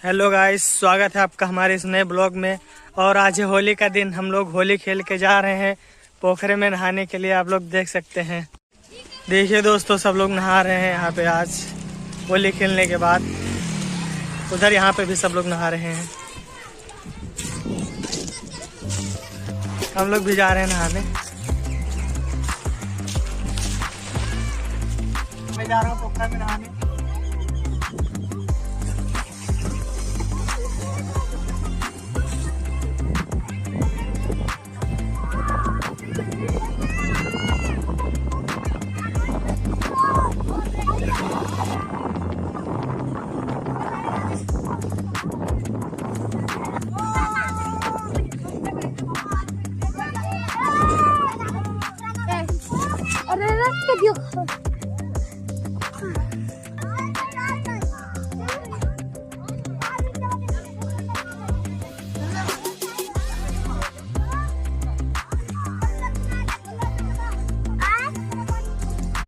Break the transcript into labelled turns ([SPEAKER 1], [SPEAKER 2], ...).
[SPEAKER 1] Hello guys, स्वागत है आपका हमारे इस नए ब्लॉग में। और आज है होली का दिन। हम लोग होली खेल के जा रहे हैं पोखरे में नहाने के लिए। आप लोग देख सकते हैं। देखिए दोस्तों, सब लोग नहा रहे हैं यहाँ पे आज होली खेलने के बाद। उधर यहाँ पे भी सब लोग नहा रहे हैं। हम लोग भी जा रहे हैं नहाने। मैं जा रहा हूँ पोखरा में नहाने।
[SPEAKER 2] Aray, que Dios.